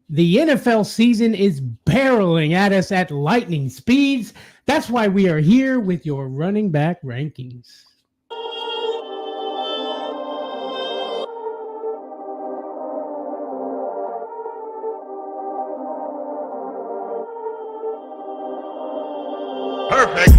The NFL season is barreling at us at lightning speeds. That's why we are here with your running back rankings. Perfect.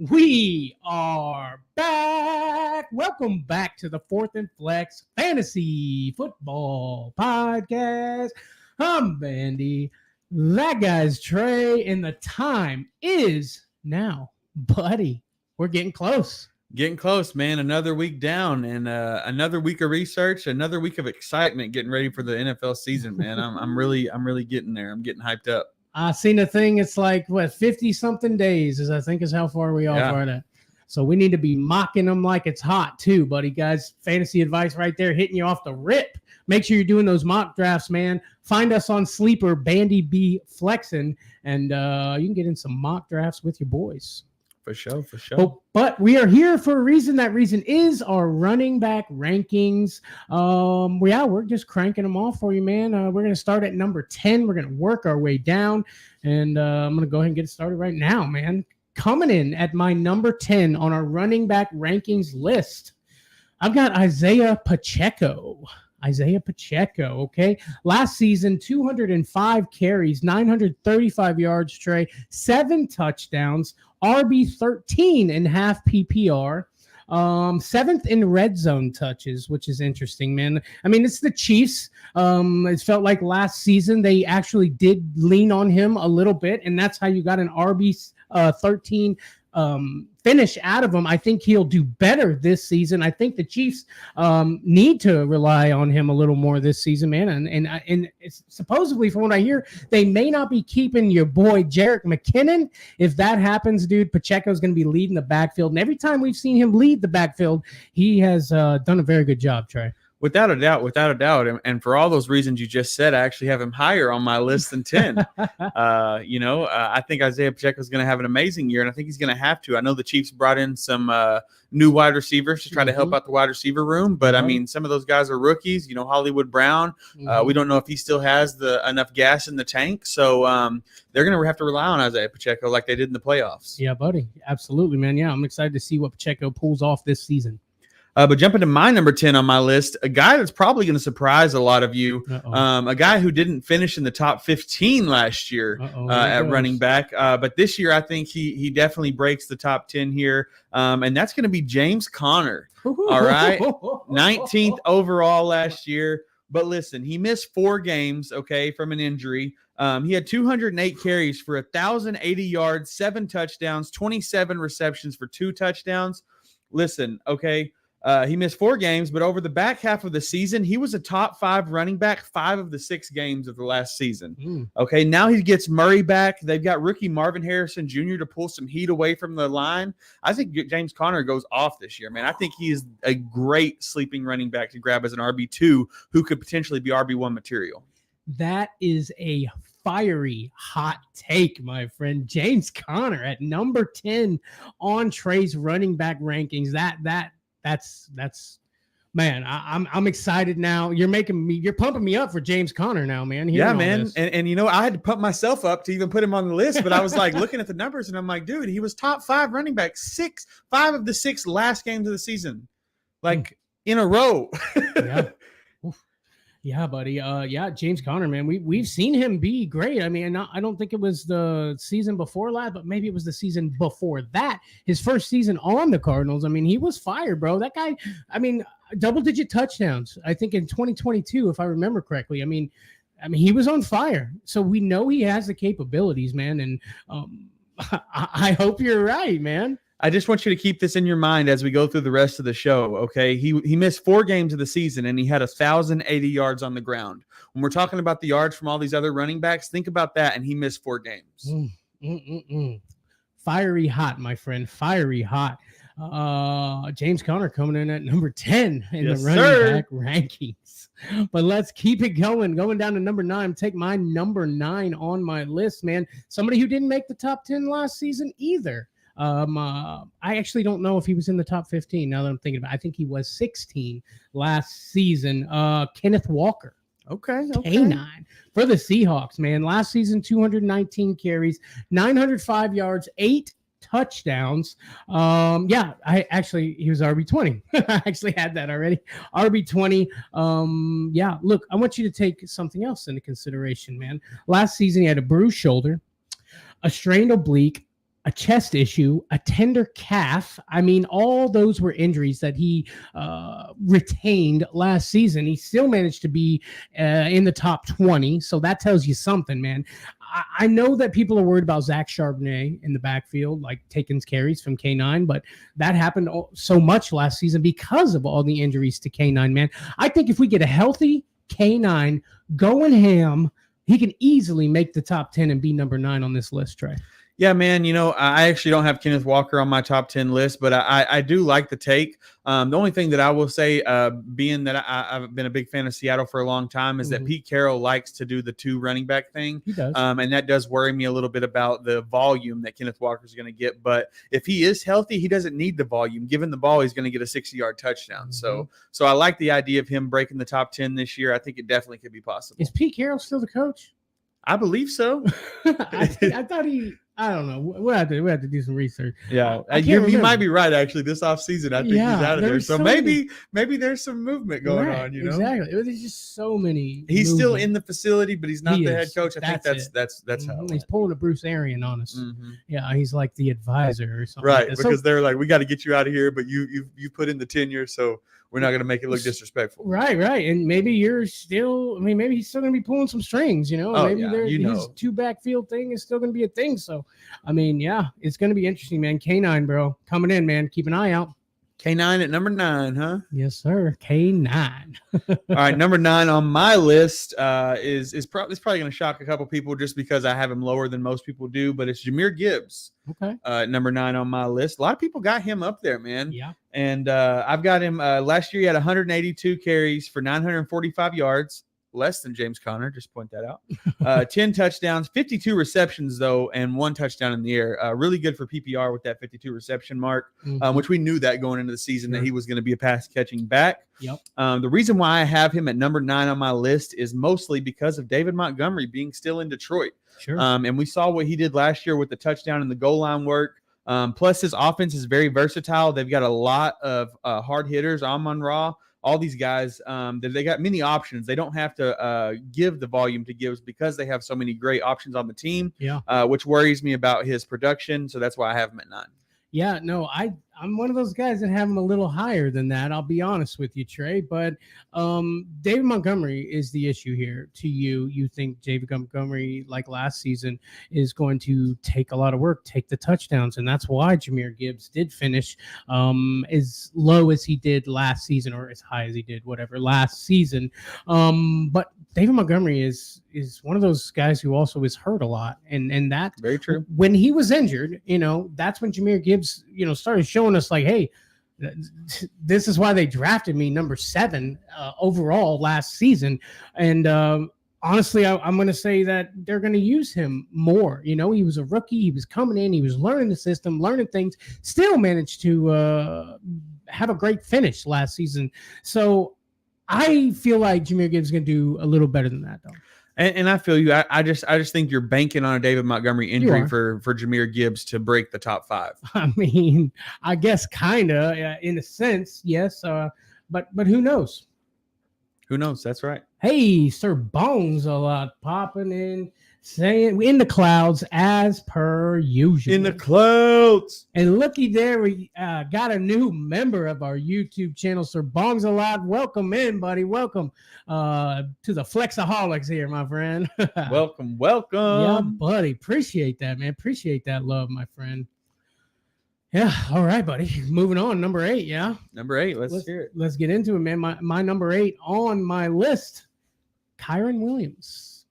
We are back. Welcome back to the Fourth and Flex Fantasy Football Podcast. I'm Bandy. That guy's Trey, and the time is now, buddy. We're getting close. Getting close, man. Another week down, and another week of research, another week of excitement, getting ready for the NFL season, man. I'm really getting there. I'm getting hyped up. I seen a thing. It's like 50 something days is how far we all are at. So we need to be mocking them like it's hot too, buddy. Guys, fantasy advice right there, hitting you off the rip. Make sure you're doing those mock drafts, man. Find us on Sleeper, Bandy B Flexing, and you can get in some mock drafts with your boys. For sure. But we are here for a reason. That reason is our running back rankings. We're just cranking them off for you, man. We're going to start at number 10. We're going to work our way down, and I'm going to go ahead and get it started right now, man. Coming in at my number 10 on our running back rankings list, I've got Isaiah Pacheco. Okay. Last season, 205 carries, 935 yards, Trey, 7 touchdowns, RB 13 in half PPR, 7th in red zone touches, which is interesting, man. I mean, it's the Chiefs. It felt like last season they actually did lean on him a little bit, and that's how you got an RB 13 finish out of him. I think he'll do better this season. I think the Chiefs need to rely on him a little more this season, man. And it's supposedly, from what I hear, they may not be keeping your boy Jerick McKinnon. If that happens, dude, Pacheco's going to be leading the backfield. And every time we've seen him lead the backfield, he has done a very good job, Trey. Without a doubt. And for all those reasons you just said, I actually have him higher on my list than 10. I think Isaiah Pacheco is going to have an amazing year, and I think he's going to have to. I know the Chiefs brought in some new wide receivers to try to help out the wide receiver room, but I mean, some of those guys are rookies. Hollywood Brown. We don't know if he still has enough gas in the tank, so they're going to have to rely on Isaiah Pacheco like they did in the playoffs. Yeah, buddy. Absolutely, man. Yeah, I'm excited to see what Pacheco pulls off this season. But jumping to my number 10 on my list, a guy that's probably going to surprise a lot of you, a guy who didn't finish in the top 15 last year at running back. But this year, I think he definitely breaks the top 10 here. And that's going to be James Conner. All right. 19th overall last year. But listen, he missed 4 games, from an injury. He had 208 carries for 1,080 yards, 7 touchdowns, 27 receptions for 2 touchdowns. Listen, he missed 4 games, but over the back half of the season, he was a top 5 running back 5 of the 6 games of the last season. Now he gets Murray back. They've got rookie Marvin Harrison Jr. to pull some heat away from the line. I think James Conner goes off this year, man. I think he is a great sleeping running back to grab as an RB2 who could potentially be RB1 material. That is a fiery hot take, my friend. James Conner at number 10 on Trey's running back rankings. That's man. I'm excited now. You're pumping me up for James Conner now, man. Yeah, man. And I had to pump myself up to even put him on the list, but I was like looking at the numbers and I'm like, dude, he was top 5 running back 5 of the 6 last games of the season, in a row. Yeah. Yeah, buddy. James Conner, man. We've seen him be great. I mean, I don't think it was the season before last, but maybe it was the season before that. His first season on the Cardinals. I mean, he was fired, bro. That guy, double-digit touchdowns, I think, in 2022, if I remember correctly. I mean, he was on fire. So we know he has the capabilities, man. And I hope you're right, man. I just want you to keep this in your mind as we go through the rest of the show, He missed 4 games of the season, and he had 1,080 yards on the ground. When we're talking about the yards from all these other running backs, think about that, and he missed 4 games. Fiery hot, my friend. Fiery hot. James Conner coming in at number 10 in Yes, the running sir. back rankings. But let's keep it going. Going down to number 9. Take my number 9 on my list, man. Somebody who didn't make the top 10 last season either. I actually don't know if he was in the top 15 now that I'm thinking about it. I think he was 16 last season. Kenneth Walker. Okay. K9 for the Seahawks, man. Last season, 219 carries, 905 yards, 8 touchdowns. He was RB20. I actually had that already. RB20. Look, I want you to take something else into consideration, man. Last season, he had a bruised shoulder, a strained oblique, a chest issue, a tender calf. I mean, all those were injuries that he retained last season. He still managed to be in the top 20. So that tells you something, man. I know that people are worried about Zach Charbonnet in the backfield, like taking carries from K9, but that happened so much last season because of all the injuries to K9, man. I think if we get a healthy K9 going ham, he can easily make the top 10 and be number 9 on this list, Trey. Yeah, man. I actually don't have Kenneth Walker on my top 10 list, but I do like the take. The only thing that I will say, being that I've been a big fan of Seattle for a long time, is that Pete Carroll likes to do the 2 running back thing. He does. And that does worry me a little bit about the volume that Kenneth Walker is going to get. But if he is healthy, he doesn't need the volume. Given the ball, he's going to get a 60-yard touchdown. So I like the idea of him breaking the top 10 this year. I think it definitely could be possible. Is Pete Carroll still the coach? I believe so. I thought he. I don't know. We have to do some research. Yeah, you might be right. Actually, this offseason, I think he's out of there. So maybe there's some movement going on. Exactly. There's just so many. He's still in the facility, but he's not the head coach. I think that's how he's pulling a Bruce Arian on us. Yeah, he's like the advisor or something. Right, because they're like, we got to get you out of here, but you put in the tenure, so we're not going to make it look disrespectful. Right. And maybe maybe he's still going to be pulling some strings, his 2 backfield thing is still going to be a thing. So, it's going to be interesting, man. K9, bro, coming in, man. Keep an eye out. K9 at number 9, huh? Yes, sir. K9. All right, number 9 on my list is probably going to shock a couple people just because I have him lower than most people do, but it's Jahmyr Gibbs. Okay. Number 9 on my list. A lot of people got him up there, man. Yeah. And I've got him last year. He had 182 carries for 945 yards, less than James Conner. Just point that out. 10 touchdowns, 52 receptions though, and 1 touchdown in the air. Really good for PPR with that 52 reception mark, which we knew that going into the season that he was going to be a pass catching back. Yep. The reason why I have him at number 9 on my list is mostly because of David Montgomery being still in Detroit. Sure. And we saw what he did last year with the touchdown and the goal line work. Plus, his offense is very versatile. They've got a lot of hard hitters. Amon-Ra, all these guys, they got many options. They don't have to give the volume to Gibbs because they have so many great options on the team, which worries me about his production. So that's why I have him at 9. Yeah, no, I'm one of those guys that have him a little higher than that. I'll be honest with you, Trey. But David Montgomery is the issue here to you. You think David Montgomery, like last season, is going to take a lot of work, take the touchdowns. And that's why Jahmyr Gibbs did finish as low as he did last season, or as high as he did, whatever, last season. But David Montgomery is one of those guys who also is hurt a lot. And that very true. When he was injured, that's when Jahmyr Gibbs, started showing us like, hey, this is why they drafted me number 7 overall last season. And honestly, I'm going to say that they're going to use him more. He was a rookie. He was coming in. He was learning the system, learning things, still managed to have a great finish last season. So I feel like Jahmyr Gibbs is going to do a little better than that, though. And I feel you. I just think you're banking on a David Montgomery injury for Jahmyr Gibbs to break the top 5. I mean, I guess kind of in a sense, yes. But who knows? Who knows? That's right. Hey, Sir Bones a lot popping in, saying in the clouds as per usual. In the clouds. And looky there, we got a new member of our YouTube channel, Sir Bongs a lot. Welcome in, buddy. Welcome to the Flexaholics here, my friend. Welcome. Yeah, buddy. Appreciate that, man. Appreciate that love, my friend. Yeah. All right, buddy. Moving on. Number 8. Yeah. Number 8. Let's hear it. Let's get into it, man. My number 8 on my list, Kyren Williams.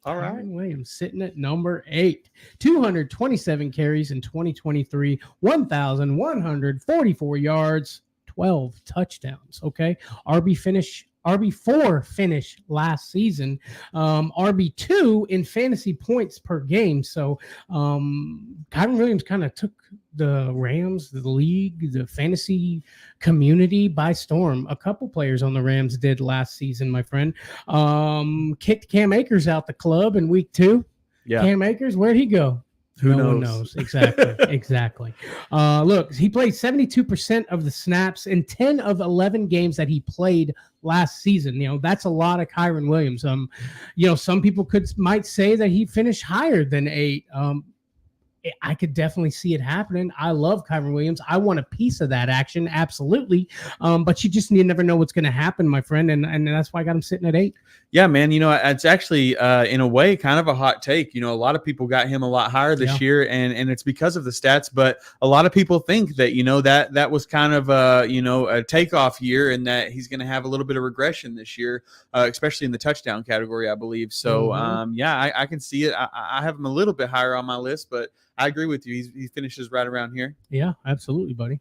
All right. Kyren Williams sitting at number 8. 227 carries in 2023, 1,144 yards, 12 touchdowns. Okay. RB4 finish last season, RB2 in fantasy points per game. So Kyren Williams kind of took the Rams, the league, the fantasy community by storm. A couple players on the Rams did last season, my friend. Kicked Cam Akers out the club in week 2. Yeah. Cam Akers, where'd he go? No one knows. Exactly. Exactly. Look, he played 72% of the snaps in 10 of 11 games that he played last season. That's a lot of Kyren Williams. Some people might say that he finished higher than 8. I could definitely see it happening. I love Kyren Williams. I want a piece of that action, absolutely. But you never know what's going to happen, my friend, and that's why I got him sitting at 8. Yeah, man. It's actually in a way kind of a hot take. A lot of people got him a lot higher this year, and it's because of the stats. But a lot of people think that that was kind of a takeoff year, and that he's going to have a little bit of regression this year, especially in the touchdown category, I believe. So I can see it. I have him a little bit higher on my list, but I agree with you. He finishes right around here. Yeah, absolutely, buddy.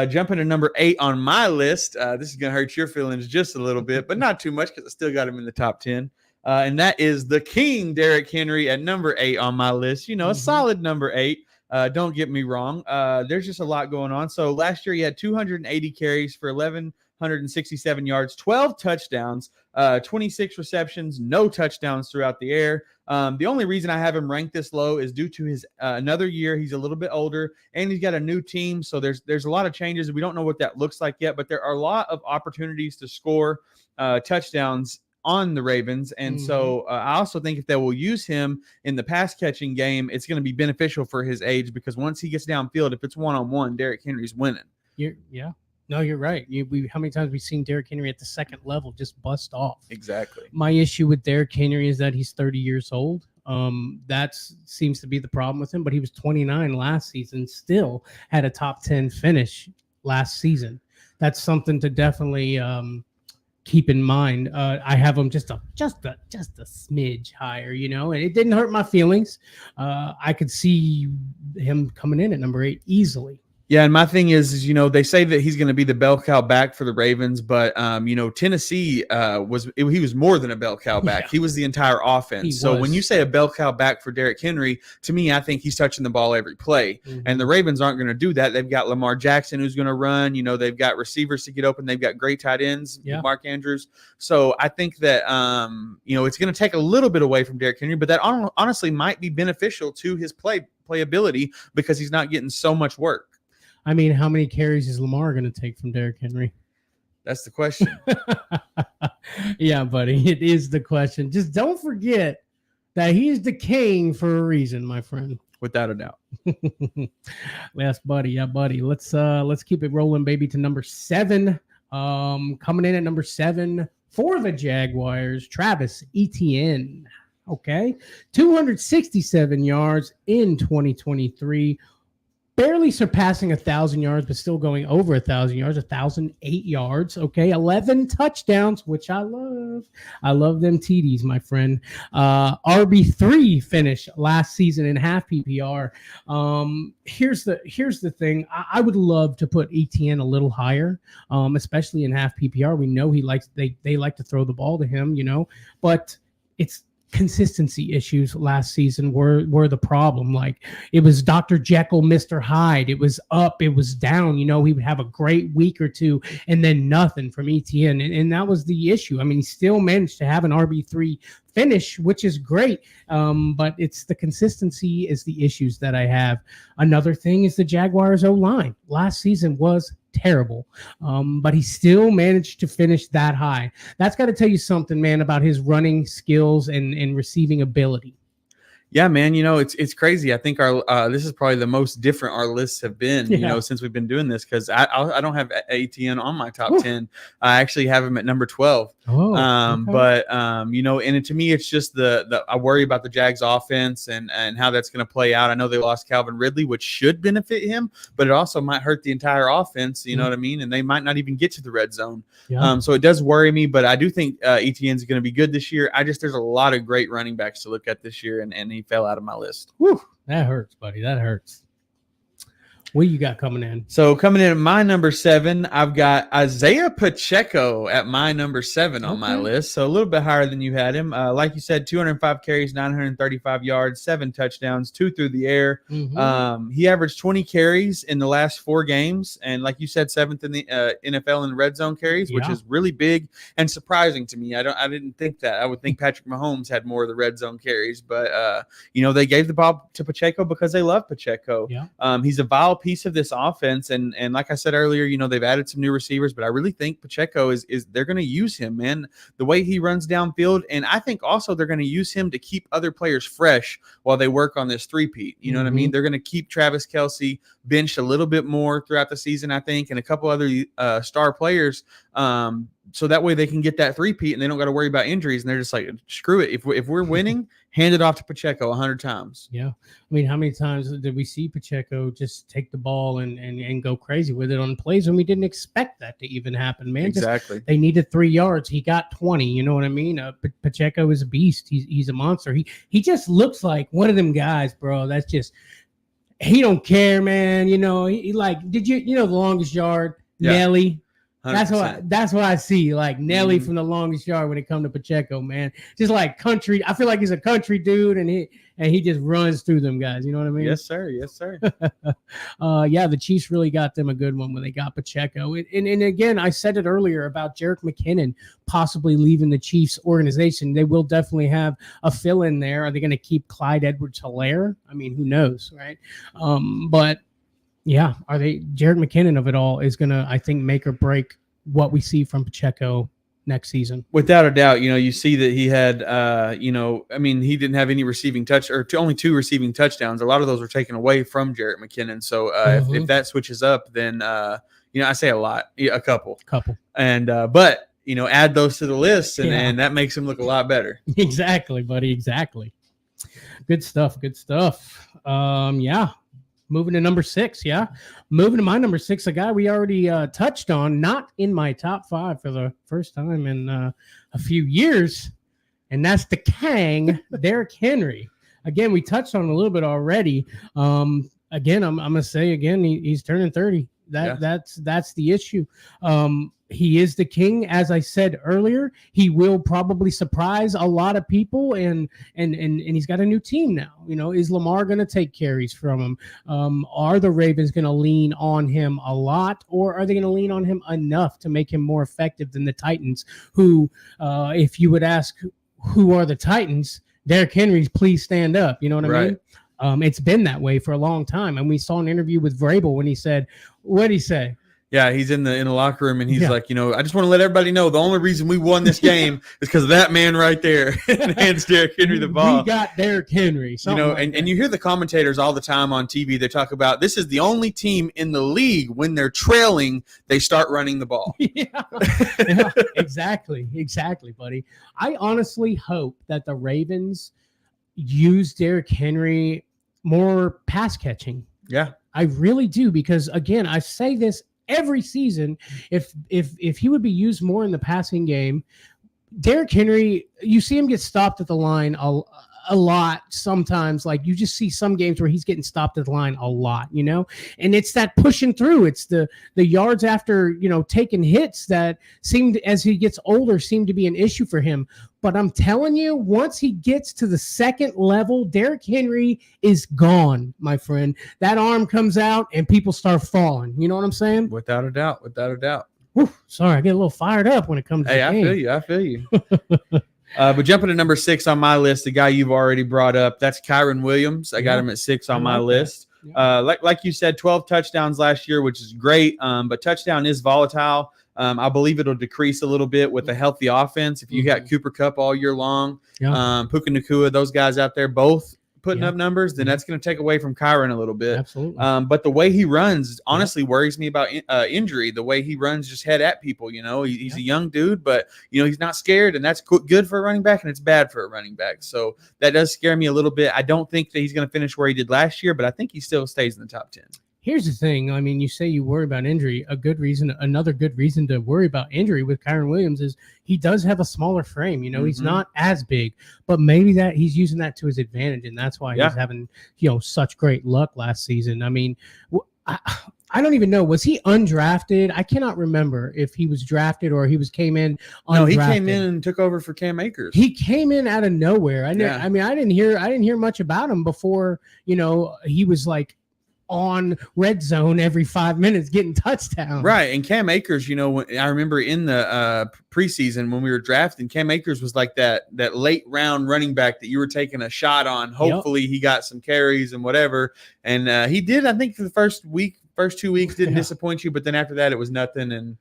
Jumping to number 8 on my list. This is going to hurt your feelings just a little bit, but not too much because I still got him in the top 10. And that is the King, Derrick Henry, at number 8 on my list. A solid number 8. Don't get me wrong. There's just a lot going on. So last year he had 280 carries for 1,167 yards, 12 touchdowns, 26 receptions, no touchdowns throughout the air. The only reason I have him ranked this low is due to his another year. He's a little bit older, and he's got a new team, so there's a lot of changes. We don't know what that looks like yet, but there are a lot of opportunities to score touchdowns on the Ravens, and so I also think if they will use him in the pass catching game, it's going to be beneficial for his age, because once he gets downfield, if it's one-on-one, Derrick Henry's winning. Yeah. No, you're right. How many times we've seen Derrick Henry at the second level just bust off? Exactly. My issue with Derrick Henry is that he's 30 years old. That seems to be the problem with him, but he was 29 last season, still had a top 10 finish last season. That's something to definitely keep in mind. I have him just a smidge higher, and it didn't hurt my feelings. I could see him coming in at number 8 easily. Yeah, and my thing is they say that he's going to be the bell cow back for the Ravens, but Tennessee he was more than a bell cow back. Yeah. He was the entire offense. So when you say a bell cow back for Derrick Henry, to me, I think he's touching the ball every play. And the Ravens aren't going to do that. They've got Lamar Jackson who's going to run. They've got receivers to get open. They've got great tight ends, Mark Andrews. So I think that it's going to take a little bit away from Derrick Henry, but that honestly might be beneficial to his playability, because he's not getting so much work. I mean, how many carries is Lamar going to take from Derrick Henry? That's the question. Yeah, buddy, it is the question. Just don't forget that he's the king for a reason, my friend. Without a doubt. Yes, buddy. Yeah, buddy. Let's keep it rolling, baby, to number 7. Coming in at number 7 for the Jaguars, Travis Etienne. Okay, 267 yards in 2023. Barely surpassing 1,000 yards, but still going over 1,000 yards, 1,008 yards. Okay, 11 touchdowns, which I love. I love them TDs, my friend. RB3 finish last season in half PPR. Here's the thing. I would love to put ETN a little higher, especially in half PPR. We know they like to throw the ball to him, but it's consistency issues last season were the problem. Like, it was Dr. Jekyll, Mr. Hyde. It was up, it was down. He would have a great week or two and then nothing from ETN. And that was the issue. I mean, he still managed to have an RB3 finish, which is great. But it's the consistency is the issues that I have. Another thing is the Jaguars O-line. Last season was terrible, but he still managed to finish that high. That's got to tell you something, man, about his running skills and receiving ability. Yeah, man. It's crazy. I think our this is probably the most different our lists have been, since we've been doing this, because I don't have ATN on my top 10. I actually have him at number 12. Oh, okay. But and to me, it's just the I worry about the Jags offense and how that's going to play out. I know they lost Calvin Ridley, which should benefit him, but it also might hurt the entire offense. You know what I mean? And they might not even get to the red zone. Yeah. So it does worry me, but I do think ETN is going to be good this year. There's a lot of great running backs to look at this year, and he fell out of my list. Whew, that hurts, buddy. That hurts. What you got coming in? So coming in at my number 7, I've got Isaiah Pacheco at my number 7 on my list. So a little bit higher than you had him. Like you said, 205 carries, 935 yards, 7 touchdowns, 2 through the air. Mm-hmm. He averaged 20 carries in the last 4 games. And like you said, 7th in the NFL in red zone carries, which is really big and surprising to me. I didn't think that. I would think Patrick Mahomes had more of the red zone carries. But, they gave the ball to Pacheco because they love Pacheco. Yeah. He's a vital piece of this offense, and like I said earlier, they've added some new receivers, but I really think Pacheco is they're going to use him, man, the way he runs downfield, and I think also they're going to use him to keep other players fresh while they work on this three-peat. You know what I mean? They're going to keep Travis Kelce benched a little bit more throughout the season, I think, and a couple other star players. So that way they can get that three-peat and they don't got to worry about injuries. And they're just like, screw it. If we're winning, hand it off to Pacheco 100 times. Yeah. I mean, how many times did we see Pacheco just take the ball and go crazy with it on plays when we didn't expect that to even happen, man? Exactly. They needed 3 yards. He got 20. You know what I mean? Pacheco is a beast. He's a monster. He just looks like one of them guys, bro. That's just, he don't care, man. He like, did you the longest yard, Nelly? 100%. That's what I see, like Nelly from the longest yard when it comes to Pacheco, man. Just like country. I feel like he's a country dude, and he just runs through them guys. You know what I mean? Yes, sir. Yes, sir. Yeah, the Chiefs really got them a good one when they got Pacheco. And again, I said it earlier about Jerick McKinnon possibly leaving the Chiefs organization. They will definitely have a fill in there. Are they going to keep Clyde Edwards-Helaire? I mean, who knows, right? But yeah, Jerick McKinnon of it all is going to, I think, make or break what we see from Pacheco next season. Without a doubt, you see that he had, he didn't have any receiving touch or only 2 receiving touchdowns. A lot of those were taken away from Jerick McKinnon. So if that switches up, then, I say a lot, a couple. And, but, add those to the list and that makes him look a lot better. Exactly, buddy. Exactly. Good stuff. Yeah. Moving to number 6, yeah. Moving to my number 6, a guy we already touched on, not in my top 5 for the first time in a few years, and that's the Kang, Derrick Henry. Again, we touched on it a little bit already. Again, I'm gonna say again, he's turning 30. That's the issue. He is the king, as I said earlier. He will probably surprise a lot of people, and he's got a new team now. Is Lamar going to take carries from him? Are the Ravens going to lean on him a lot, or are they going to lean on him enough to make him more effective than the Titans? Who, if you would ask, who are the Titans? Derrick Henry's, please stand up. You know what I mean? It's been that way for a long time, and we saw an interview with Vrabel when he said, "What did he say?" Yeah, he's in the locker room, and he's like, I just want to let everybody know the only reason we won this game is because of that man right there. And hands Derrick Henry the ball. We got Derrick Henry. And you hear the commentators all the time on TV. They talk about this is the only team in the league when they're trailing, they start running the ball. Yeah, exactly, buddy. I honestly hope that the Ravens use Derrick Henry more pass catching. Yeah, I really do, because again, I say this every season, if he would be used more in the passing game, Derrick Henry, you see him get stopped at the line a lot sometimes. Like, you just see some games where he's getting stopped at the line a lot, and it's that pushing through. It's the yards after, taking hits that seemed, as he gets older, seem to be an issue for him. But I'm telling you, once he gets to the second level, Derrick Henry is gone, my friend. That arm comes out and people start falling. You know what I'm saying? Without a doubt. Whew, sorry, I get a little fired up when it comes to the game. I feel you. But jumping to number 6 on my list, the guy you've already brought up, that's Kyren Williams. I got him at 6 on my list. Yeah. Like you said, 12 touchdowns last year, which is great. But touchdown is volatile. I believe it'll decrease a little bit with a healthy offense. If you got Cooper Kupp all year long, Puka Nacua, those guys out there, both putting up numbers, then that's going to take away from Kyron a little bit. Absolutely. But the way he runs honestly worries me about injury. The way he runs just head at people, he's a young dude, but he's not scared, and that's good for a running back, and it's bad for a running back. So that does scare me a little bit. I don't think that he's going to finish where he did last year, but I think he still stays in the top 10. Here's the thing. I mean, you say you worry about injury. Another good reason to worry about injury with Kyron Williams is he does have a smaller frame. He's not as big, but maybe that he's using that to his advantage, and that's why he's having such great luck last season. I mean, I don't even know. Was he undrafted? I cannot remember if he was drafted or he came in undrafted. No, he came in and took over for Cam Akers. He came in out of nowhere. I didn't hear much about him before. He was like on red zone every 5 minutes getting touchdowns. Right. And Cam Akers, I remember in the preseason when we were drafting, Cam Akers was like that late round running back that you were taking a shot on. Hopefully he got some carries and whatever. And he did, I think, for the first 2 weeks didn't disappoint you, but then after that it was nothing. And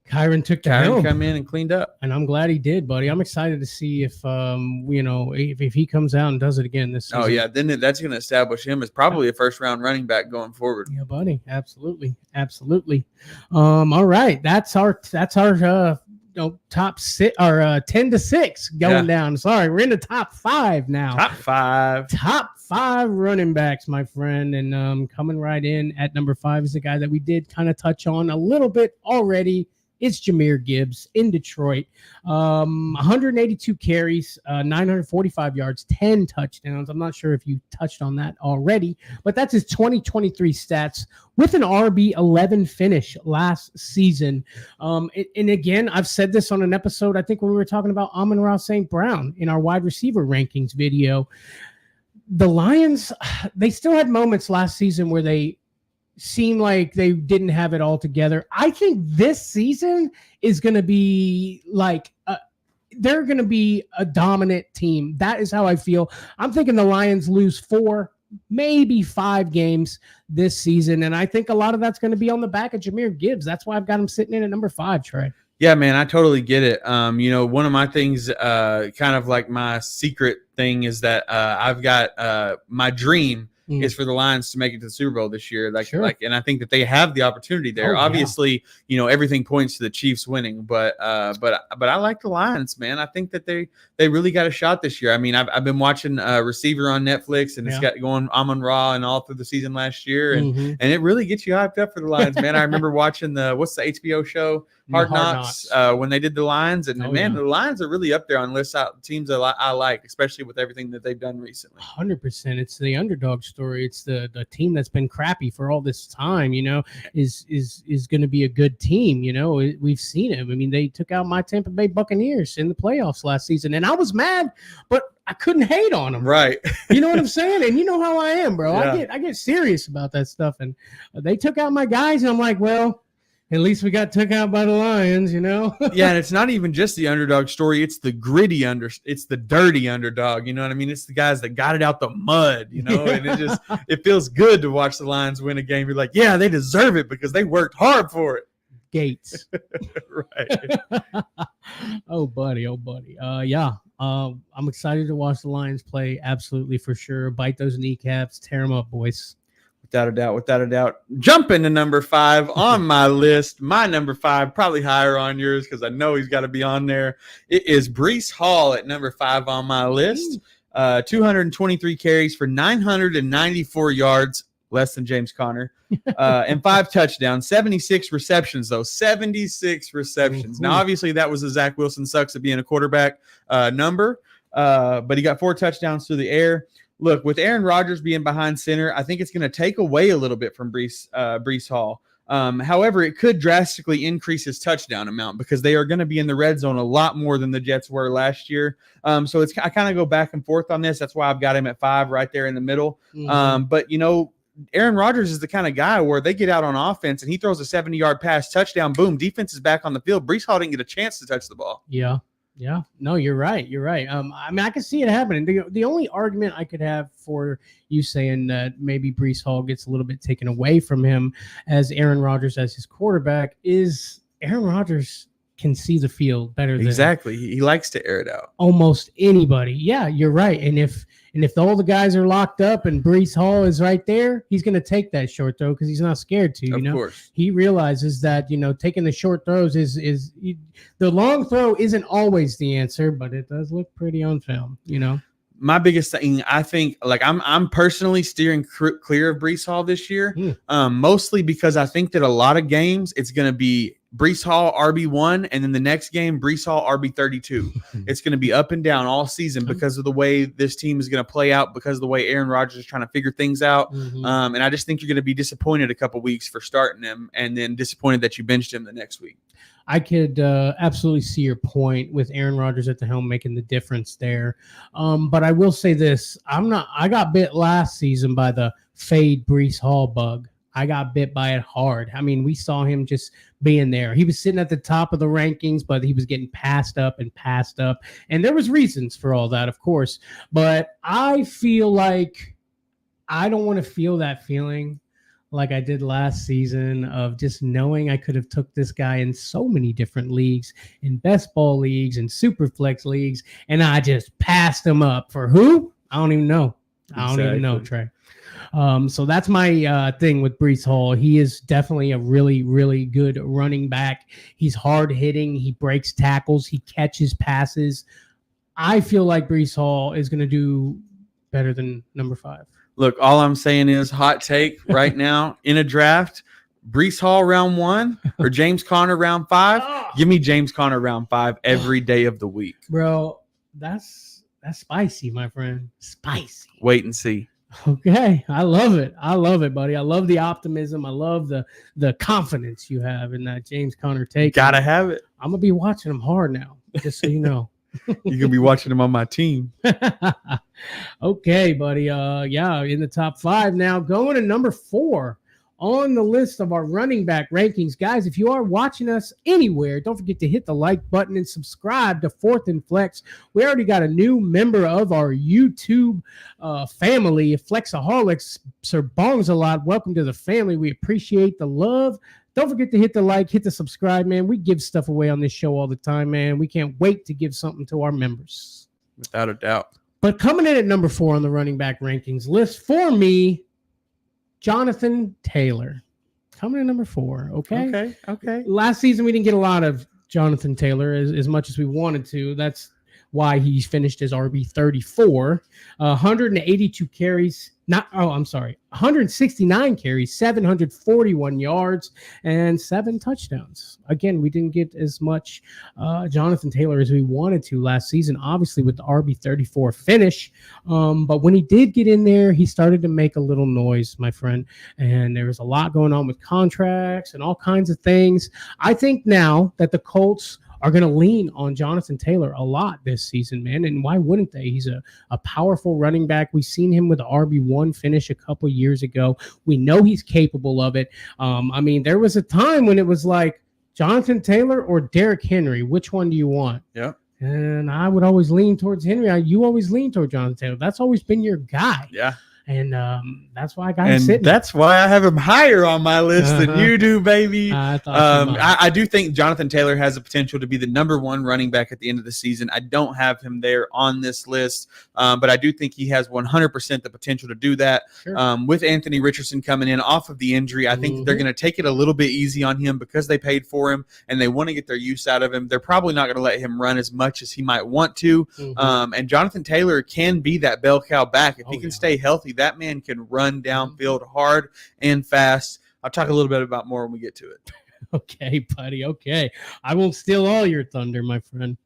Kyron come in and cleaned up, and I'm glad he did, buddy. I'm excited to see if if he comes out and does it again this season. Oh yeah, then that's going to establish him as probably a first round running back going forward. Yeah, buddy, absolutely. All right, that's our top 6 or 10 to 6 going down. Sorry, we're in the top 5 now. Top five running backs, my friend, and coming right in at number 5 is the guy that we did kind of touch on a little bit already. It's Jahmyr Gibbs in Detroit. 182 carries, 945 yards, 10 touchdowns. I'm not sure if you touched on that already, but that's his 2023 stats with an RB11 finish last season. And again, I've said this on an episode, I think when we were talking about Amon-Ra St. Brown in our wide receiver rankings video. The Lions, they still had moments last season where they seem like they didn't have it all together. I think this season is going to be like they're going to be a dominant team. That is how I feel. I'm thinking the Lions lose 4, maybe 5 games this season, and I think a lot of that's going to be on the back of Jahmyr Gibbs. That's why I've got him sitting in at number 5, Trey. Yeah, man, I totally get it. One of my things, kind of like my secret thing, is that I've got my dream is for the Lions to make it to the Super Bowl this year. And I think that they have the opportunity there. Obviously, everything points to the Chiefs winning, but I like the Lions, man. I think that they really got a shot this year. I mean, I've been watching Receiver on Netflix, and it's got going Amon-Ra and all through the season last year, and it really gets you hyped up for the Lions, man. I remember watching what's the HBO show? Hard Knocks. When they did the Lions, and the Lions are really up there on lists of teams that I like, especially with everything that they've done recently. 100%. It's the underdog story. It's the team that's been crappy for all this time. Is going to be a good team. We've seen it. I mean, they took out my Tampa Bay Buccaneers in the playoffs last season, and I was mad, but I couldn't hate on them. Right. You know what I'm saying? And you know how I am, bro. Yeah. I get serious about that stuff, and they took out my guys, and I'm like, well, at least we got took out by the Lions, Yeah, and it's not even just the underdog story. It's the it's the dirty underdog. You know what I mean? It's the guys that got it out the mud, and it feels good to watch the Lions win a game. You're like, yeah, they deserve it because they worked hard for it. Gates. Right. Oh, buddy. Yeah. I'm excited to watch the Lions play. Absolutely, for sure. Bite those kneecaps. Tear them up, boys. Without a doubt. Jumping to number 5 on my list. My number 5, probably higher on yours because I know he's got to be on there. It is Breece Hall at number 5 on my list. 223 carries for 994 yards, less than James Conner, and 5 touchdowns. 76 receptions, though. 76 receptions. Now, obviously, that was a Zach Wilson sucks at being a quarterback number, but he got 4 touchdowns through the air. Look, with Aaron Rodgers being behind center, I think it's going to take away a little bit from Breece Hall. However, it could drastically increase his touchdown amount because they are going to be in the red zone a lot more than the Jets were last year. So I kind of go back and forth on this. That's why I've got him at 5 right there in the middle. But, Aaron Rodgers is the kind of guy where they get out on offense and he throws a 70-yard pass, touchdown, boom, defense is back on the field. Breece Hall didn't get a chance to touch the ball. Yeah. No, you're right. I mean, I can see it happening. The only argument I could have for you saying that maybe Breece Hall gets a little bit taken away from him as Aaron Rodgers as his quarterback is Aaron Rodgers can see the field better than exactly. He likes to air it out. Almost anybody. Yeah, you're right. And if all the guys are locked up and Breece Hall is right there, he's going to take that short throw because he's not scared to. Of course, he realizes that taking the short throws is the long throw isn't always the answer, but it does look pretty on film. My biggest thing, I think, like I'm personally steering clear of Breece Hall this year, mostly because I think that a lot of games it's going to be Breece Hall RB1, and then the next game Breece Hall RB32. It's going to be up and down all season because of the way this team is going to play out, because of the way Aaron Rodgers is trying to figure things out. And I just think you're going to be disappointed a couple weeks for starting him, and then disappointed that you benched him the next week. I could absolutely see your point with Aaron Rodgers at the helm making the difference there. But I will say this. I got bit last season by the fade Breece Hall bug. I got bit by it hard. I mean, we saw him just being there. He was sitting at the top of the rankings, but he was getting passed up. And there was reasons for all that, of course. But I feel like I don't want to feel that feeling like I did last season of just knowing I could have took this guy in so many different leagues, in best ball leagues and super flex leagues, and I just passed him up for who? I don't even know. I don't even know, Trey. So that's my thing with Breece Hall. He is definitely a really, really good running back. He's hard hitting. He breaks tackles. He catches passes. I feel like Breece Hall is going to do better than number 5. Look, all I'm saying is hot take right now in a draft. Breece Hall round 1 or James Conner round 5. Give me James Conner round 5 every day of the week. Bro, that's spicy, my friend. Spicy. Wait and see. Okay. I love it, buddy. I love the optimism. I love the confidence you have in that James Conner take. Gotta have it. I'm going to be watching him hard now, just so you know. You're going to be watching him on my team. Okay, buddy. Yeah, in the top 5 now. Going to number 4 on the list of our running back rankings. Guys, if you are watching us anywhere, don't forget to hit the like button and subscribe to 4th and Flex. We already got a new member of our YouTube family, Flexaholics, Sir Bongs a lot. Welcome to the family. We appreciate the love. Don't forget to hit the like, hit the subscribe, man. We give stuff away on this show all the time, man. We can't wait to give something to our members. Without a doubt. But coming in at number 4 on the running back rankings list for me, Jonathan Taylor. Coming in number 4, okay? Okay. Last season, we didn't get a lot of Jonathan Taylor as much as we wanted to. That's why he finished as RB 34. 182 carries. 169 carries, 741 yards, and 7 touchdowns. Again, we didn't get as much Jonathan Taylor as we wanted to last season, obviously with the RB 34 finish. But when he did get in there, he started to make a little noise, my friend. And there was a lot going on with contracts and all kinds of things. I think now that the Colts are going to lean on Jonathan Taylor a lot this season, man. And why wouldn't they? He's a powerful running back. We've seen him with the RB1 finish a couple years ago. We know he's capable of it. I mean, there was a time when it was like Jonathan Taylor or Derrick Henry. Which one do you want? Yeah. And I would always lean towards Henry. You always lean toward Jonathan Taylor. That's always been your guy. Yeah. And that's why I got him sitting. That's why I have him higher on my list than you do, baby. I do think Jonathan Taylor has the potential to be the number 1 running back at the end of the season. I don't have him there on this list, but I do think he has 100% the potential to do that. Sure. With Anthony Richardson coming in off of the injury, I think they're going to take it a little bit easy on him because they paid for him and they want to get their use out of him. They're probably not going to let him run as much as he might want to. And Jonathan Taylor can be that bell cow back. If he can stay healthy, that man can run downfield hard and fast. I'll talk a little bit about more when we get to it. Okay, buddy. Okay. I won't steal all your thunder, my friend.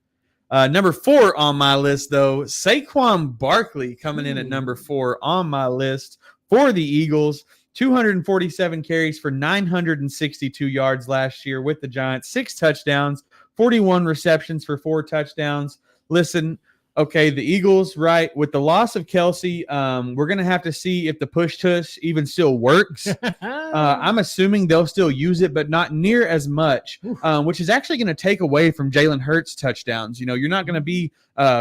Number 4 on my list, though, Saquon Barkley coming in at number 4 on my list for the Eagles. 247 carries for 962 yards last year with the Giants, 6 touchdowns, 41 receptions for 4 touchdowns. Listen, okay, the Eagles, right, with the loss of Kelsey, we're going to have to see if the push-tush even still works. I'm assuming they'll still use it, but not near as much, which is actually going to take away from Jalen Hurts' touchdowns. You know, you're not going to be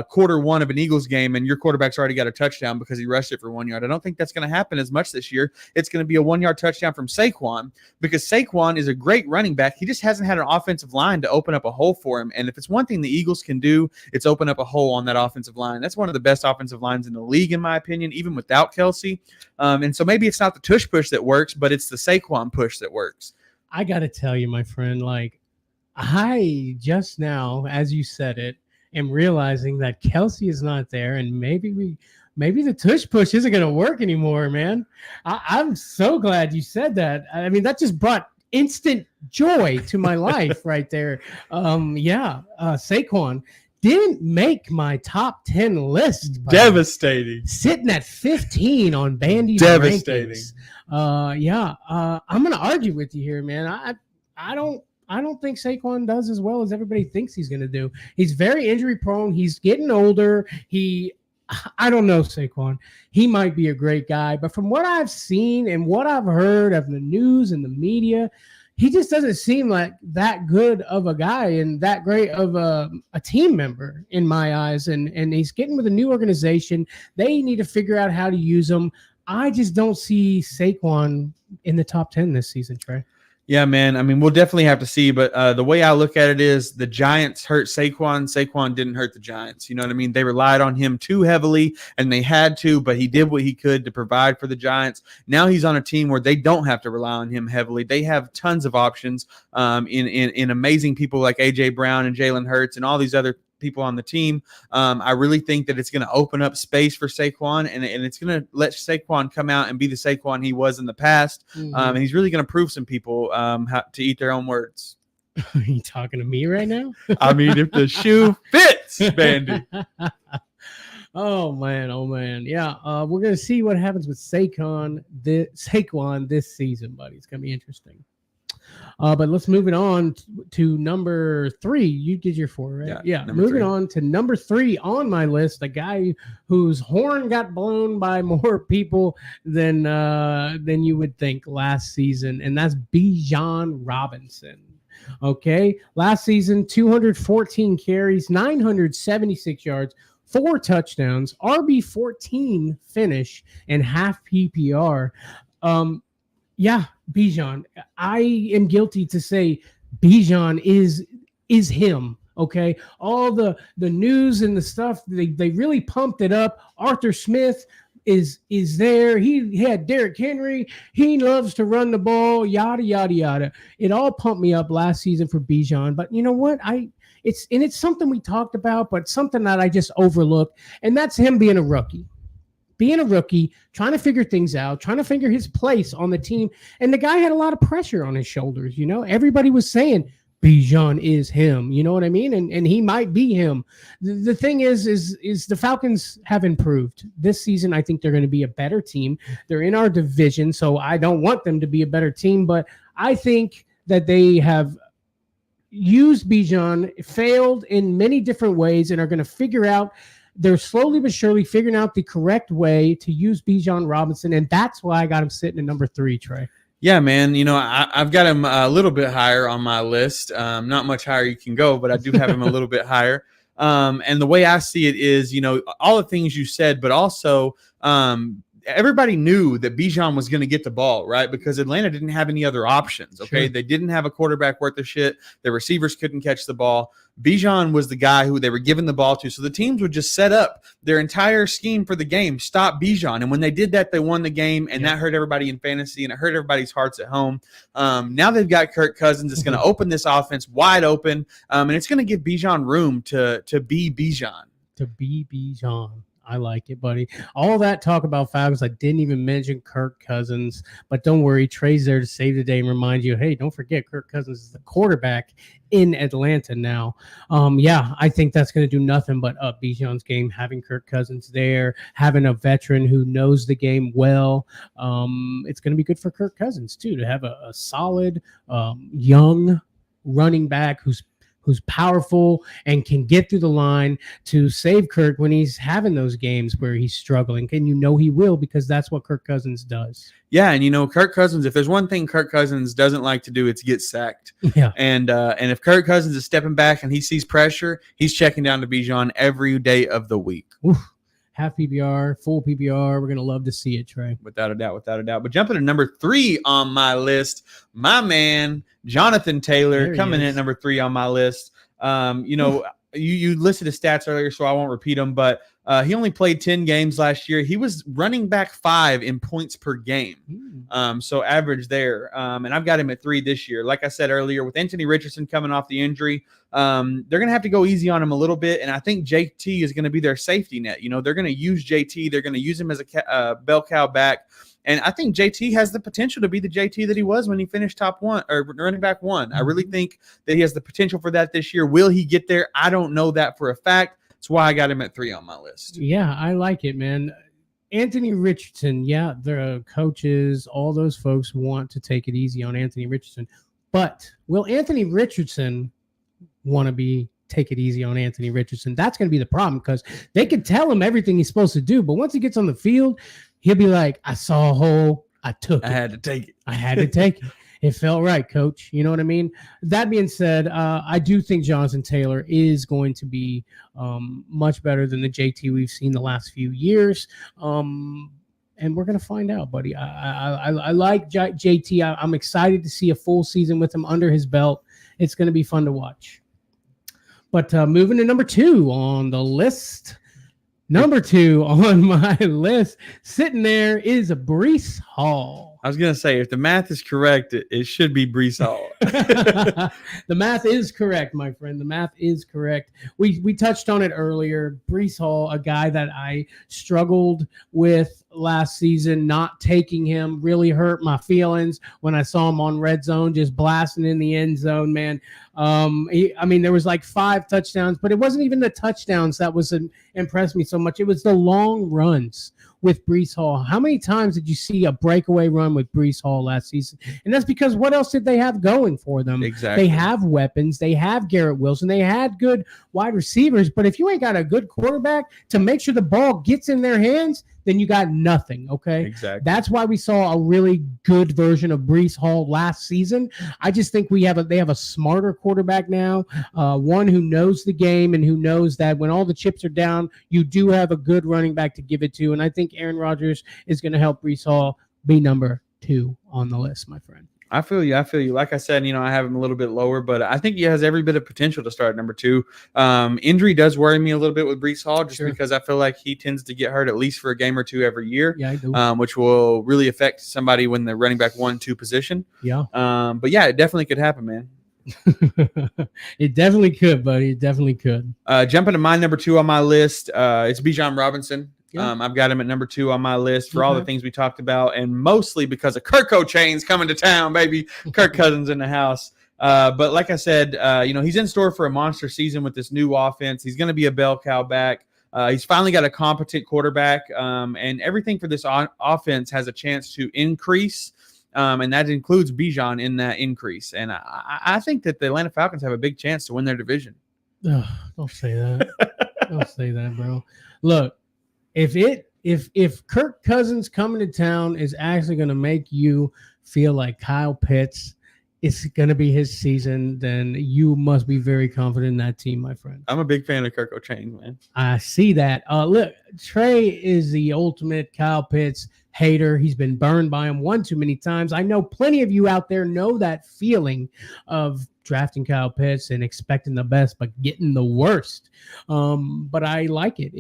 quarter one of an Eagles game and your quarterback's already got a touchdown because he rushed it for 1 yard. I don't think that's going to happen as much this year. It's going to be a 1 yard touchdown from Saquon because Saquon is a great running back. He just hasn't had an offensive line to open up a hole for him. And if it's one thing the Eagles can do, it's open up a hole on that offensive line. That's one of the best offensive lines in the league, in my opinion, even without Kelsey. And so maybe it's not the tush push that works, but it's the Saquon push that works. I got to tell you, my friend, like I just now, as you said it, am realizing that Kelsey is not there, and maybe the tush push isn't going to work anymore, man. I'm so glad you said that. I mean, that just brought instant joy to my life right there. Saquon didn't make my top 10 list. Devastating. Sitting at 15 on Bandy's Devastating. Rankings. I'm going to argue with you here, man. I don't think Saquon does as well as everybody thinks he's going to do. He's very injury prone. He's getting older. I don't know, Saquon. He might be a great guy, but from what I've seen and what I've heard of the news and the media, he just doesn't seem like that good of a guy and that great of a team member in my eyes. And he's getting with a new organization. They need to figure out how to use him. I just don't see Saquon in the top 10 this season, Trey. Yeah, man. I mean, we'll definitely have to see, but the way I look at it is the Giants hurt Saquon. Saquon didn't hurt the Giants. You know what I mean? They relied on him too heavily, and they had to, but he did what he could to provide for the Giants. Now he's on a team where they don't have to rely on him heavily. They have tons of options in amazing people like A.J. Brown and Jalen Hurts and all these other people on the team. I really think that it's going to open up space for Saquon, and it's going to let Saquon come out and be the Saquon he was in the past. And he's really going to prove some people how to eat their own words. Are you talking to me right now? I mean, if the shoe fits, Bandy. Oh man. Yeah. We're going to see what happens with Saquon this season, buddy. It's going to be interesting. But let's move it on to number 3. You did your 4, right? Yeah. Moving on to number 3 on my list, a guy whose horn got blown by more people than you would think last season, and that's Bijan Robinson. Okay, last season, 214 carries, 976 yards, 4 touchdowns, RB14 finish, and half PPR. Yeah, Bijan. I am guilty to say Bijan is him. Okay, all the news and the stuff they really pumped it up. Arthur Smith is there. He had Derrick Henry. He loves to run the ball. Yada yada yada. It all pumped me up last season for Bijan. But you know what? It's something we talked about, but something that I just overlooked, and that's him being a rookie. Being a rookie, trying to figure things out, trying to figure his place on the team. And the guy had a lot of pressure on his shoulders. You know, everybody was saying Bijan is him. You know what I mean? And he might be him. The thing is the Falcons have improved this season. I think they're going to be a better team. They're in our division, so I don't want them to be a better team. But I think that they have used Bijan, failed in many different ways, and are going to figure out. They're slowly but surely figuring out the correct way to use Bijan Robinson, and that's why I got him sitting at number 3, Trey. Yeah, man. You know, I've got him a little bit higher on my list. Not much higher you can go, but I do have him a little bit higher. And the way I see it is, you know, all the things you said, but also everybody knew that Bijan was going to get the ball, right? Because Atlanta didn't have any other options, okay? Sure. They didn't have a quarterback worth of shit. The receivers couldn't catch the ball. Bijan was the guy who they were giving the ball to. So the teams would just set up their entire scheme for the game, stop Bijan. And when they did that, they won the game, and that hurt everybody in fantasy, and it hurt everybody's hearts at home. Now they've got Kirk Cousins. It's going to open this offense wide open, and it's going to give Bijan room to be Bijan. To be Bijan. I like it, buddy. All that talk about Falcons, I didn't even mention Kirk Cousins. But don't worry, Trey's there to save the day and remind you, hey, don't forget Kirk Cousins is the quarterback in Atlanta now. I think that's going to do nothing but up Bijan's game, having Kirk Cousins there, having a veteran who knows the game well. It's going to be good for Kirk Cousins, too, to have a solid young running back who's who's powerful and can get through the line to save Kirk when he's having those games where he's struggling. And he will, because that's what Kirk Cousins does. Yeah, and Kirk Cousins, if there's one thing Kirk Cousins doesn't like to do, it's get sacked. Yeah. And if Kirk Cousins is stepping back and he sees pressure, he's checking down to Bijan every day of the week. Oof. Half PPR, full PPR. We're going to love to see it, Trey. Without a doubt. But jumping to number 3 on my list, my man, Jonathan Taylor, coming in at number 3 on my list. You listed his stats earlier, so I won't repeat them, but he only played 10 games last year. He was running back 5 in points per game. So average there. And I've got him at 3 this year. Like I said earlier, with Anthony Richardson coming off the injury, they're going to have to go easy on him a little bit. And I think JT is going to be their safety net. They're going to use JT. They're going to use him as a bell cow back. And I think JT has the potential to be the JT that he was when he finished top 1 or running back 1. I really think that he has the potential for that this year. Will he get there? I don't know that for a fact. That's why I got him at 3 on my list. Yeah, I like it, man. Anthony Richardson, yeah, the coaches, all those folks want to take it easy on Anthony Richardson. But will Anthony Richardson want to take it easy on Anthony Richardson? That's going to be the problem, because they could tell him everything he's supposed to do, but once he gets on the field, he'll be like, I saw a hole, I took it. I had to take it. I had to take it. It felt right, coach. You know what I mean? That being said, I do think Jonathan Taylor is going to be much better than the JT we've seen the last few years. And we're going to find out, buddy. I like JT. I'm excited to see a full season with him under his belt. It's going to be fun to watch. But moving to number 2 on the list. Number 2 on my list, sitting there, is Breece Hall. I was going to say, if the math is correct, it should be Breece Hall. The math is correct, my friend. The math is correct. We touched on it earlier. Breece Hall, a guy that I struggled with last season, not taking him really hurt my feelings when I saw him on red zone, just blasting in the end zone, man. There was like 5 touchdowns, but it wasn't even the touchdowns that was impressed me so much. It was the long runs with Breece Hall. How many times did you see a breakaway run with Breece Hall last season? And that's because what else did they have going for them? Exactly. They have weapons. They have Garrett Wilson. They had good wide receivers. But if you ain't got a good quarterback to make sure the ball gets in their hands, then you got nothing, okay? Exactly. That's why we saw a really good version of Breece Hall last season. I just think they have a smarter quarterback now, one who knows the game and who knows that when all the chips are down, you do have a good running back to give it to. And I think Aaron Rodgers is going to help Breece Hall be number 2 on the list, my friend. I feel you. Like I said, I have him a little bit lower, but I think he has every bit of potential to start at number 2. Injury does worry me a little bit with Breece Hall, just because I feel like he tends to get hurt at least for a game or 2 every year. Yeah, I do. Which will really affect somebody when they're running back 1-2 position. Yeah. But yeah, it definitely could happen, man. It definitely could, buddy. It definitely could. Jumping to my number 2 on my list, it's Bijan Robinson. Yeah. I've got him at number 2 on my list for all the things we talked about, and mostly because of Kirko Chain's coming to town, baby. Kirk Cousins in the house. But like I said, he's in store for a monster season with this new offense. He's going to be a bell cow back. He's finally got a competent quarterback, and everything for this offense has a chance to increase, and that includes Bijan in that increase. And I think that the Atlanta Falcons have a big chance to win their division. Don't say that. Don't say that, bro. Look. If Kirk Cousins coming to town is actually going to make you feel like Kyle Pitts, it's going to be his season, then you must be very confident in that team, my friend. I'm a big fan of Kirko Chain, man. I see that. Look, Trey is the ultimate Kyle Pitts hater. He's been burned by him one too many times. I know plenty of you out there know that feeling of drafting Kyle Pitts and expecting the best, but getting the worst. But I like it.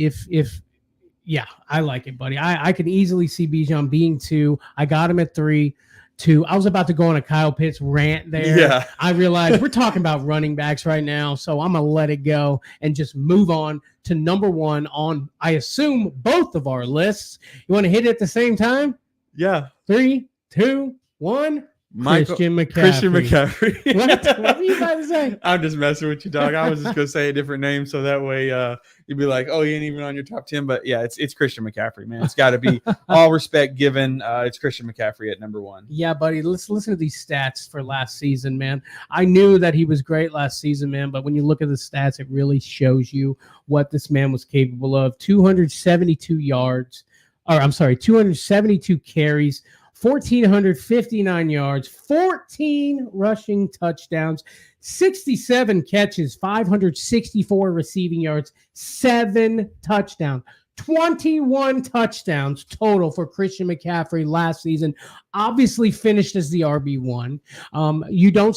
Yeah, I like it, buddy. I can easily see Bijan being 2. I got him at 3. 2. I was about to go on a Kyle Pitts rant there. Yeah. I realized we're talking about running backs right now, so I'm going to let it go and just move on to number 1 on, I assume, both of our lists. You want to hit it at the same time? Yeah. 3, 2, 1. Christian McCaffrey. Christian McCaffrey. What were you about to say? I'm just messing with you, dog. I was just gonna say a different name so that way you'd be like, oh, he ain't even on your top 10. But yeah, it's Christian McCaffrey, man. It's got to be all respect given. It's Christian McCaffrey at number 1. Yeah, buddy. Let's listen to these stats for last season, man. I knew that he was great last season, man. But when you look at the stats, it really shows you what this man was capable of. 272 yards, 272 carries. 1,459 yards, 14 rushing touchdowns, 67 catches, 564 receiving yards, 7 touchdowns, 21 touchdowns total for Christian McCaffrey last season. Obviously finished as the RB1. You don't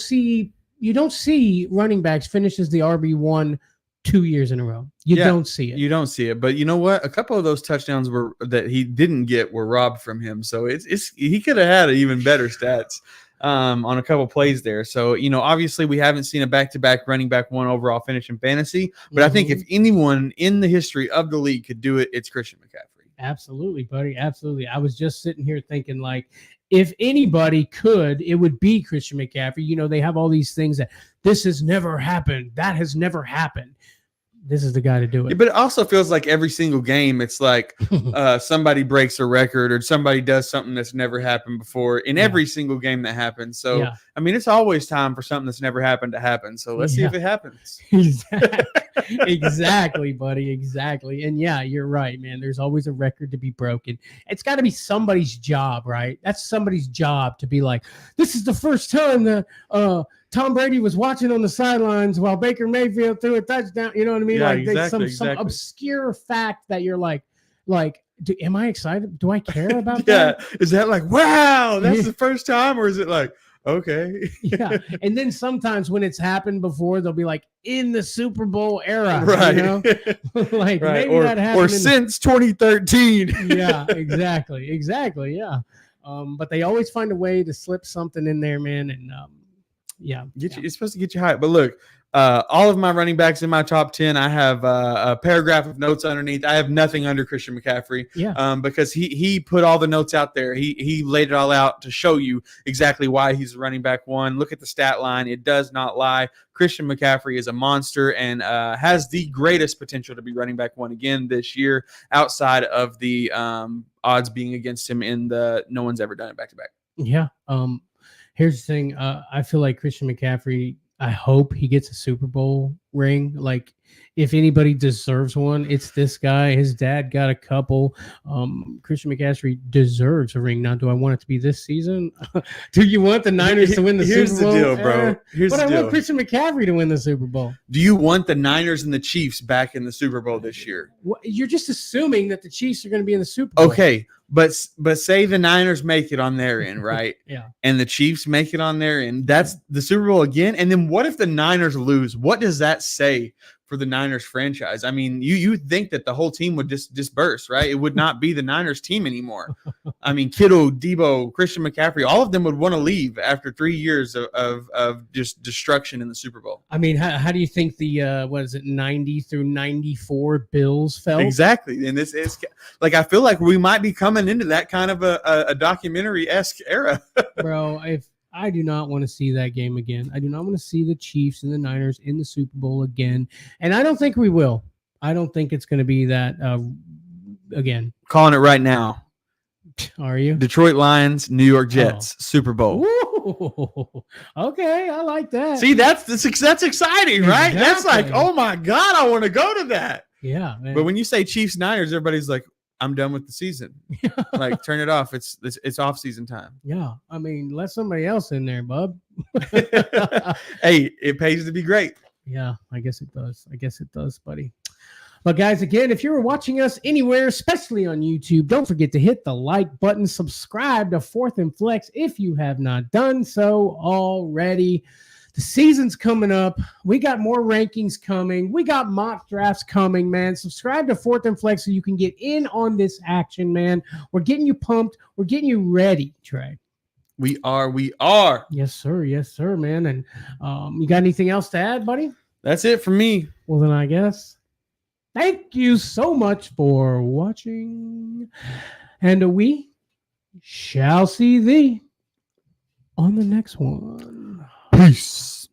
see running backs finish as the RB1 2 years in a row. You don't see it. You don't see it. But you know what? A couple of those touchdowns that he didn't get were robbed from him. So he could have had even better stats on a couple plays there. So, obviously we haven't seen a back-to-back running back 1 overall finish in fantasy. But I think if anyone in the history of the league could do it, it's Christian McCaffrey. Absolutely, buddy. Absolutely. I was just sitting here thinking, like, if anybody could, it would be Christian McCaffrey. They have all these things that this has never happened. That has never happened. This is the guy to do it. Yeah, but it also feels like every single game, it's like somebody breaks a record or somebody does something that's never happened before in every single game that happens. So, I mean, it's always time for something that's never happened to happen. So let's see if it happens. Exactly, buddy. Exactly. And yeah, you're right, man. There's always a record to be broken. It's got to be somebody's job, right? That's somebody's job to be like, this is the first time that Tom Brady was watching on the sidelines while Baker Mayfield threw a touchdown. You know what I mean? Yeah, like exactly. Some obscure fact that you're like, am I excited? Do I care about that? Yeah. Is that like, wow, that's the first time? Or is it like, okay. Yeah. And then sometimes when it's happened before, they'll be like, in the Super Bowl era. Right. Like right. maybe that happened. Or since 2013. Yeah, exactly. Exactly. Yeah. But they always find a way to slip something in there, man. And it's supposed to get you hyped. But look, all of my running backs in my top 10, I have a paragraph of notes underneath. I have nothing under Christian McCaffrey. Yeah. Because he put all the notes out there. He laid it all out to show you exactly why he's running back 1. Look at the stat line. It does not lie. Christian McCaffrey is a monster and has the greatest potential to be running back 1 again this year, outside of the odds being against him in the no one's ever done it back-to-back. Yeah. Here's the thing. I feel like Christian McCaffrey, I hope he gets a Super Bowl ring. Like, if anybody deserves one, it's this guy. His dad got a couple. Christian McCaffrey deserves a ring. Now, do I want it to be this season? Do you want the Niners to win the Super Bowl? Here's the deal, bro. But I want Christian McCaffrey to win the Super Bowl. Do you want the Niners and the Chiefs back in the Super Bowl this year? Well, you're just assuming that the Chiefs are going to be in the Super Bowl. Okay, but say the Niners make it on their end, right? Yeah. And the Chiefs make it on their end. That's the Super Bowl again. And then what if the Niners lose? What does that say for the Niners franchise? I mean, you think that the whole team would just disperse, right? It would not be the Niners team anymore. I mean, Kittle, Debo, Christian McCaffrey, all of them would want to leave after 3 years of just destruction in the Super Bowl. I mean, how do you think the 90 through 94 Bills felt? Exactly. And this is like, I feel like we might be coming into that kind of a documentary-esque era. Bro, if I do not want to see that game again. I do not want to see the Chiefs and the Niners in the Super Bowl again. And I don't think we will. I don't think it's going to be that again. Calling it right now. Are you? Detroit Lions, New York Jets, Super Bowl. Ooh, okay, I like that. See, that's exciting, right? Exactly. That's like, oh my God, I want to go to that. Yeah, man. But when you say Chiefs Niners, everybody's like, I'm done with the season. Like, turn it off. It's off season time. Yeah, I mean, let somebody else in there, bub. Hey, it pays to be great. Yeah, I guess it does, buddy. But guys, again, if you're watching us anywhere, especially on YouTube, don't forget to hit the like button, subscribe to Fourth and Flex if you have not done so already. The season's coming up. We got more rankings coming. We got mock drafts coming, man. Subscribe to Fourth and Flex so you can get in on this action, man. We're getting you pumped. We're getting you ready, Trey. We are. Yes, sir, man. And you got anything else to add, buddy? That's it for me. Well, then I guess. Thank you so much for watching. And we shall see thee on the next one. Peace.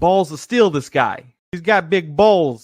Balls to steal this guy. He's got big balls.